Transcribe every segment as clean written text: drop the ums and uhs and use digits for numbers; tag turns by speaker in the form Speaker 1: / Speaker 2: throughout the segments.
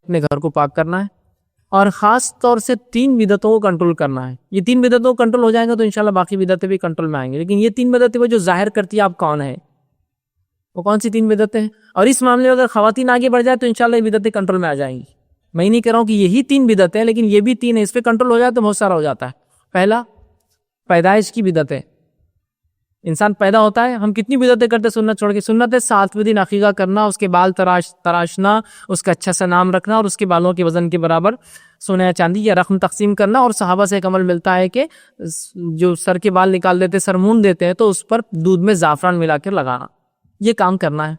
Speaker 1: اپنے گھر کو پاک کرنا ہے، اور خاص طور سے 3 بدعتوں کو کنٹرول کرنا ہے. یہ 3 بدعتوں کو کنٹرول ہو جائیں گا تو انشاءاللہ باقی بدعتیں بھی کنٹرول میں آئیں گے. لیکن یہ 3 بدعتیں وہ جو ظاہر کرتی ہے آپ کون ہے، وہ کون سی 3 بدعتیں ہیں؟ اور اس معاملے میں اگر خواتین آگے بڑھ جائے تو انشاءاللہ یہ بدعتیں کنٹرول میں آ جائیں گی. میں نہیں کہہ رہا ہوں کہ یہی 3 بدعتیں ہیں، لیکن یہ بھی 3 ہیں، اس پہ کنٹرول ہو جائے تو بہت سارا ہو جاتا ہے. پہلا، پیدائش کی بدعتیں. انسان پیدا ہوتا ہے، ہم کتنی بدعتیں کرتے سنت چھوڑ کے. سنت ہے 7ویں دن عقیقہ کرنا، اس کے بال تراشنا، اس کا اچھا سا نام رکھنا، اور اس کے بالوں کے وزن کے برابر سونا یا چاندی یا رقم تقسیم کرنا. اور صحابہ سے ایک عمل ملتا ہے کہ جو سر کے بال نکال دیتے، سر مون دیتے ہیں، تو اس پر دودھ میں زعفران ملا کر لگانا. یہ کام کرنا ہے.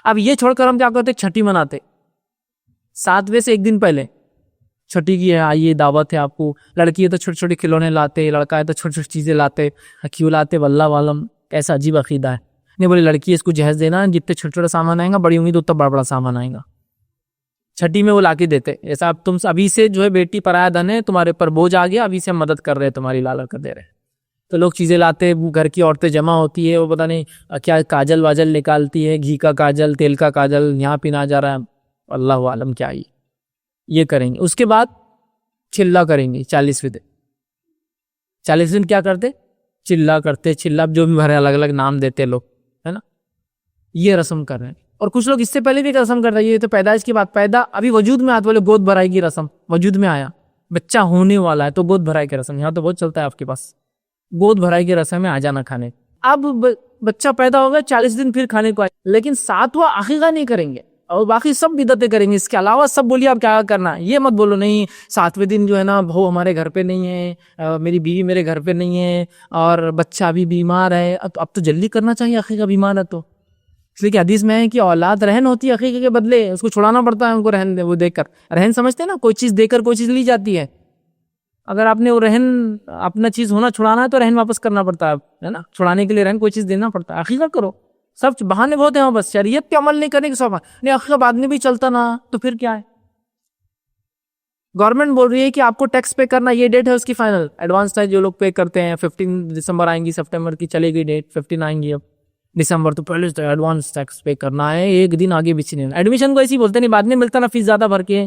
Speaker 1: اب یہ چھوڑ کر ہم کیا کرتے، چھٹی مناتے. 7ویں سے ایک دن پہلے چھٹی کی ہے، آئیے دعوت ہے آپ کو. لڑکی ہے تو چھوٹے چھوٹے کھلونے لاتے، لڑکا ہے تو چھوٹی چھوٹی چیزیں لاتے. کیوں لاتے؟ واللہ عالم. کیسا عجیب عقیدہ ہے. نہیں بولے لڑکی ہے اس کو جہیز دینا، جتنے چھوٹے چھوٹا سامان آئے گا بڑی امید اتنا بڑا بڑا سامان آئے گا. چھٹی میں وہ لا کے دیتے. ایسا اب تم ابھی سے جو ہے بیٹی پرایا دھن ہے، تمہارے پر بوجھ آ گیا، ابھی سے ہم مدد کر رہے ہیں، تمہاری لالا کر دے رہے. تو لوگ چیزیں لاتے، گھر کی عورتیں جمع ہوتی ہے، وہ پتہ نہیں کیا کاجل واجل نکالتی ہے، گھی کا کاجل، تیل کا کاجل یہاں پینا جا رہا ہے، اللہ عالم کیا یہ کریں گے. اس کے بعد چلہ کریں گے 40ویں دن. 40 دن کیا کرتے؟ چلہ کرتے. چلہ جو بھی بھرے، الگ الگ نام دیتے لوگ، ہے نا. یہ رسم کر رہے ہیں. اور کچھ لوگ اس سے پہلے بھی ایک رسم کرتے ہیں. یہ تو پیدائش کی بات، پیدا ابھی وجود میں آتے والے گود بھرائی کی رسم وجود میں آیا، بچہ ہونے والا ہے تو گود بھرائی کی رسم. یہاں تو بہت چلتا ہے آپ کے پاس، گود بھرائی کی رسم میں آ جانا کھانے. اب بچہ پیدا ہو گیا، 40 دن پھر کھانے کو آئے، لیکن 7واں عقیقہ نہیں کریں گے اور باقی سب بدعتیں کریں گے. اس کے علاوہ سب بولیے آپ کیا کرنا ہے. یہ مت بولو نہیں 7ویں دن جو ہے نا بہو ہمارے گھر پہ نہیں ہے، میری بیوی میرے گھر پہ نہیں ہے، اور بچہ ابھی بیمار ہے. اب تو جلدی کرنا چاہیے عقیقہ، بیمار ہے تو. اس لیے کہ حدیث میں ہے کہ اولاد رہن ہوتی ہے، عقیقے کے بدلے اس کو چھڑانا پڑتا ہے. ان کو رہن وہ دے کر رہن سمجھتے ہیں نا، کوئی چیز دے کر کوئی چیز لی جاتی ہے. اگر آپ نے وہ رہن اپنا چیز ہونا چھڑانا ہے تو رہن واپس کرنا پڑتا ہے نا. چھڑانے کے لیے رہن کوئی چیز دینا پڑتا ہے. عقیقہ کرو. سب بہانے بہت ہیں، بس شریعت پہ عمل نہیں کرنے کے سب نہیں. عقیقہ بعد میں بھی چلتا نا تو پھر کیا ہے. گورنمنٹ بول رہی ہے کہ آپ کو ٹیکس پے کرنا، یہ ڈیٹ ہے اس کی فائنل. ایڈوانس ٹیکس جو لوگ پے کرتے ہیں 15 دسمبر آئیں گی، سپٹمبر کی چلے گئی ڈیٹ، 15 آئیں گی اب دسمبر، تو پہلے سے ایڈوانس ٹیکس پے کرنا ہے، ایک دن آگے پیچھے نہیں. ایڈمیشن کو ایسی بولتے نہیں، بعد میں ملتا نا فیس زیادہ بھر کے.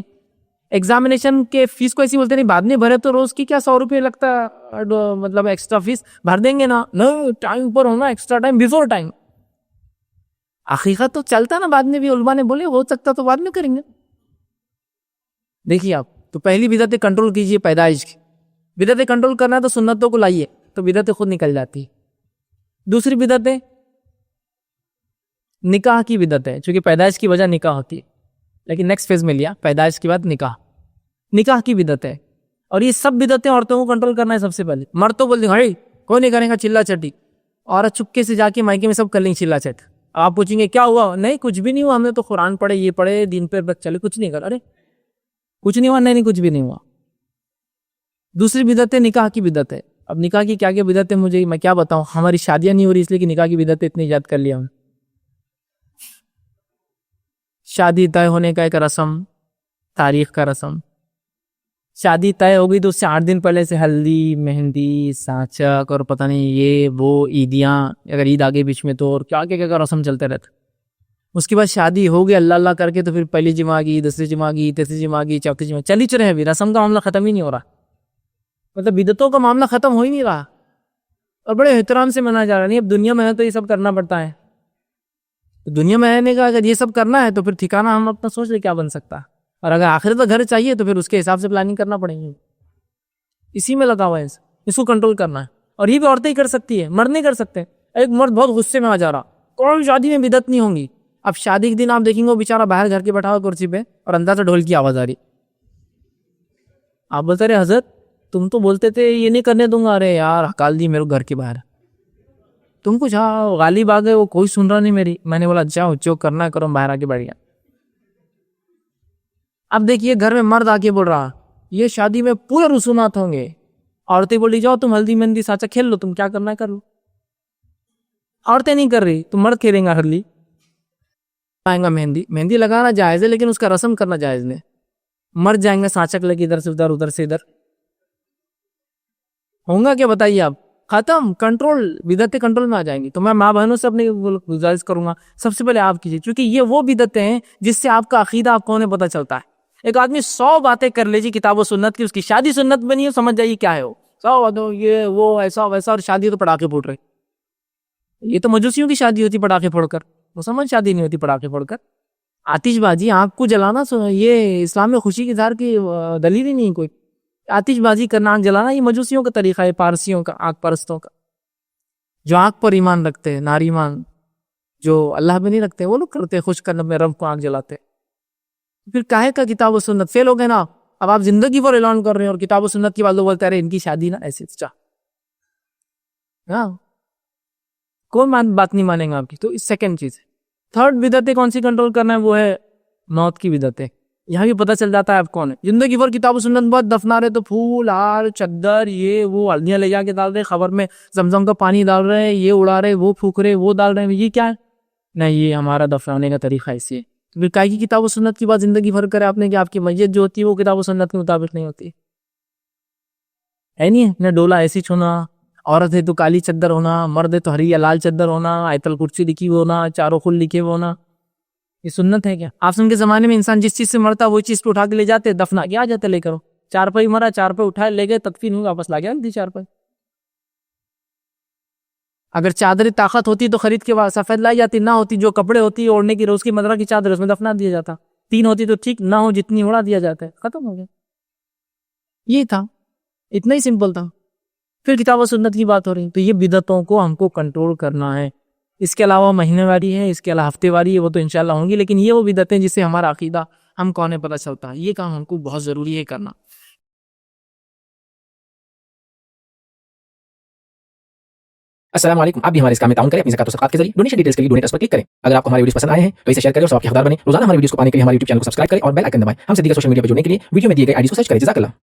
Speaker 1: ایگزامینیشن کے فیس کو ایسی بولتے نہیں، بعد میں بھرے تو روز کی کیا 100 روپے لگتا ہے، مطلب ایکسٹرا فیس بھر دیں گے نا. نہیں، ٹائم پر ہونا، ایکسٹرا ٹائم، بیفور ٹائم. عقیقہ تو چلتا نا بعد میں بھی. علماء نے بولے ہو سکتا تو بعد میں کریں گے. دیکھیے آپ تو پہلی بدعت کنٹرول کیجئے پیدائش کی. بدعت کنٹرول کرنا ہے تو سنتوں کو لائیے تو بدعت خود نکل جاتی. دوسری بدعت نکاح کی بدعت ہے، چونکہ پیدائش کی وجہ نکاح ہوتی ہے، لیکن نیکسٹ فیز میں لیا پیدائش کے بعد نکاح کی بدعت ہے. اور یہ سب بدعتیں عورتوں کو کنٹرول کرنا ہے سب سے پہلے. مرد تو بول دیں ہائی کوئی نہیں کرے گا چلا چٹی، عورت چپکے سے جا کے مائکے میں سب کر لیں چلا چٹ. آپ پوچھیں گے کیا ہوا؟ نہیں کچھ بھی نہیں ہوا، ہم نے تو قرآن پڑھے، یہ پڑھے، دین پہ بس چلے، کچھ نہیں کر. ارے کچھ نہیں ہوا؟ نہیں کچھ بھی نہیں ہوا. دوسری بدعت ہے نکاح کی بدعت ہے. اب نکاح کی کیا کیا بدعت ہے مجھے میں کیا بتاؤں. ہماری شادیاں نہیں ہو رہی اس لیے کہ نکاح کی بدعت اتنی ایجاد کر لیا ہم. شادی طے ہونے کا ایک رسم، تاریخ کا رسم. شادی طے ہو گئی تو اس سے 8 دن پہلے سے ہلدی، مہندی، سانچک اور پتہ نہیں یہ وہ عیدیاں، اگر عید آگے بیچ میں تو اور کیا کیا رسم چلتے رہتے. اس کے بعد شادی ہو گئی اللہ اللہ کر کے تو پھر پہلی جمعہ کی، دوسری جمعہ کی، تیسری جمعہ کی، چوتھی جمعہ چلی چلے. ابھی رسم کا معاملہ ختم ہی نہیں ہو رہا، مطلب بدعتوں کا معاملہ ختم ہو ہی نہیں رہا اور بڑے احترام سے منایا جا رہا. نہیں اب دنیا میں ہے تو یہ سب کرنا پڑتا ہے. دنیا میں رہنے کا اگر یہ سب کرنا ہے تو پھر ٹھکانہ ہم اپنا سوچ لیں کیا بن سکتا ہے. اور اگر آخرت کا گھر چاہیے تو پھر اس کے حساب سے پلاننگ کرنا پڑیں گی. اسی میں لگا ہوا ہے، اس کو کنٹرول کرنا ہے. اور یہ بھی عورتیں ہی کر سکتی ہے، مرد نہیں کر سکتے. ایک مرد بہت غصے میں آ جا رہا، کوئی شادی میں بدعت نہیں ہوں گی. اب شادی کے دن آپ دیکھیں گے وہ بیچارہ باہر گھر کے بیٹھا ہوا کرسی پہ اور اندر سے ڈھول کی آواز آ رہی. آپ بولتے رہے حضرت تم تو بولتے تھے یہ نہیں کرنے دوں گا. ارے یار ہکال دی میرے گھر کے باہر، تم کچھ غالب آ گئے، وہ کوئی سن رہا نہیں میری. میں نے بولا جاؤ جو کرنا ہے کرو، باہر آ کے بیٹھ گیا. اب دیکھیے گھر میں مرد آ کے بول رہا یہ شادی میں پورے رسومات ہوں گے. عورتیں بولی جاؤ تم ہلدی مہندی سانچا کھیل لو، تم کیا کرنا ہے کر لو. عورتیں نہیں کر رہی تو مرد کھیلیں گا. ہلدی آئیں گا، مہندی لگانا جائز ہے لیکن اس کا رسم کرنا جائز نہیں. مرد جائیں گے سانچک لے کے ادھر سے ادھر، ادھر سے ادھر. ہوں گا کیا بتائیے آپ؟ ختم. کنٹرول، بدعتیں کنٹرول میں آ جائیں گی. تو میں ماں بہنوں سے اپنی گزارش کروں گا سب سے پہلے آپ کیجیے، کیونکہ یہ وہ بدعتیں ہیں جس سے آپ کا عقیدہ آپ کو پتہ چلتا ہے. ایک آدمی 100 باتیں کر لے جی کتاب و سنت کی، اس کی شادی سنت بنی ہے، سمجھ جائیے کیا ہے وہ 100 باتوں یہ وہ ایسا ویسا، اور شادی تو پڑاخے پھوٹ رہے. یہ تو مجوسیوں کی شادی ہوتی پڑاخے پھوڑ کر، مسلمان شادی نہیں ہوتی پڑاخے پھوڑ کر. آتش بازی آنکھ کو جلانا یہ اسلام میں خوشی کی اظہار کی دلیل ہی نہیں کوئی. آتش بازی کرنا، آنکھ جلانا، یہ مجوسیوں کا طریقہ ہے، پارسیوں کا، آنکھ پرستوں کا، جو آنکھ پر ایمان رکھتے ہیں، ناری ایمان جو اللہ میں نہیں رکھتے وہ لوگ کرتے ہیں، خوش کرنے میں رب کو آنکھ جلاتے. پھر کاہے کا کتاب و سنت؟ فیل ہو گئے نا. اب آپ زندگی پر اعلان کر رہے ہیں اور کتاب و سنت کی بات لوگ بولتے رہے ان کی شادی نا ایسے ہاں، کوئی بات نہیں مانیں گا آپ کی. تو سیکنڈ چیز ہے. تھرڈ بدعتیں کون سی کنٹرول کرنا ہے؟ وہ ہے موت کی بدعتیں. یہاں بھی پتہ چل جاتا ہے آپ کون ہے. زندگی بھر کتاب و سنت بہت دفنا رہے تو پھول ہار چادر یہ وہ ہلدیاں لے جا کے ڈال رہے، خبر میں زمزم کا پانی ڈال رہے، یہ اڑا رہے، وہ پھونک رہے، وہ ڈال رہے، یہ کیا ہے؟ نہیں، یہ ہمارا دفنانے کا طریقہ ایسے ہے. پھر کاہے کی کتاب و سنت کی بات زندگی بھر کرے آپ نے کہ آپ کی مسجد جو ہوتی ہے وہ کتاب و سنت کے مطابق نہیں ہوتی ہے نہیں ہے. نہ ڈولا ایسی چھونا، عورت ہے تو کالی چادر ہونا، مرد ہے تو ہری یا لال چادر ہونا، آیت الکرسی لکھی ہونا، چاروں خل لکھے ہونا، یہ سنت ہے کیا؟ آپ کے زمانے میں انسان جس چیز سے مرتا وہی چیز پہ اٹھا کے لے جاتے، دفنا کے آ جاتے لے کرو. چار پائی مرا، چار پائی اٹھائے لے گئے، تدفین ہوئی، واپس لا گیا چار پائی. اگر چادر طاقت ہوتی تو خرید کے سفید لائی جاتی، نہ ہوتی جو کپڑے ہوتی اوڑھنے کی روز کی مدرہ کی چادر اس میں دفنا دیا جاتا. 3 ہوتی تو ٹھیک، نہ ہو جتنی اڑا دیا جاتا ہے، ختم ہو گیا. یہ تھا، اتنا ہی سمپل تھا. پھر کتاب و سنت کی بات ہو رہی، تو یہ بدعتوں کو ہم کو کنٹرول کرنا ہے. اس کے علاوہ مہینے واری ہے، اس کے علاوہ ہفتے واری ہے، وہ تو انشاءاللہ ہوں گی، لیکن یہ وہ بدعتیں جس سے ہمارا عقیدہ ہم کون ہے پتہ چلتا ہے. یہ کام ہم کو بہت ضروری ہے کرنا.
Speaker 2: السلام علیکم. آپ بھی ہمارے اس کام میں تعاون کریں اپنی زکات و صدقات کے ذریعے. ڈونیشن ڈیٹیلز کے لیے ڈونیٹ پر کلک کریں. اگر آپ کو ہمارے ویڈیوز پسند آئے ہیں تو اسے شیئر کریں اور ثواب کے حقدار بنیں. روزانہ ہمارے ویڈیوز کو پانے کے لیے ہمارے یوٹیوب چینل کو سبسکرائب کریں اور بیل آئکن دبائیں. ہم سے دیگر سوشل میڈیا پر جڑنے کے لیے ویڈیو میں دیے گئے آئی ڈی کو سرچ کریں. جزاک اللہ.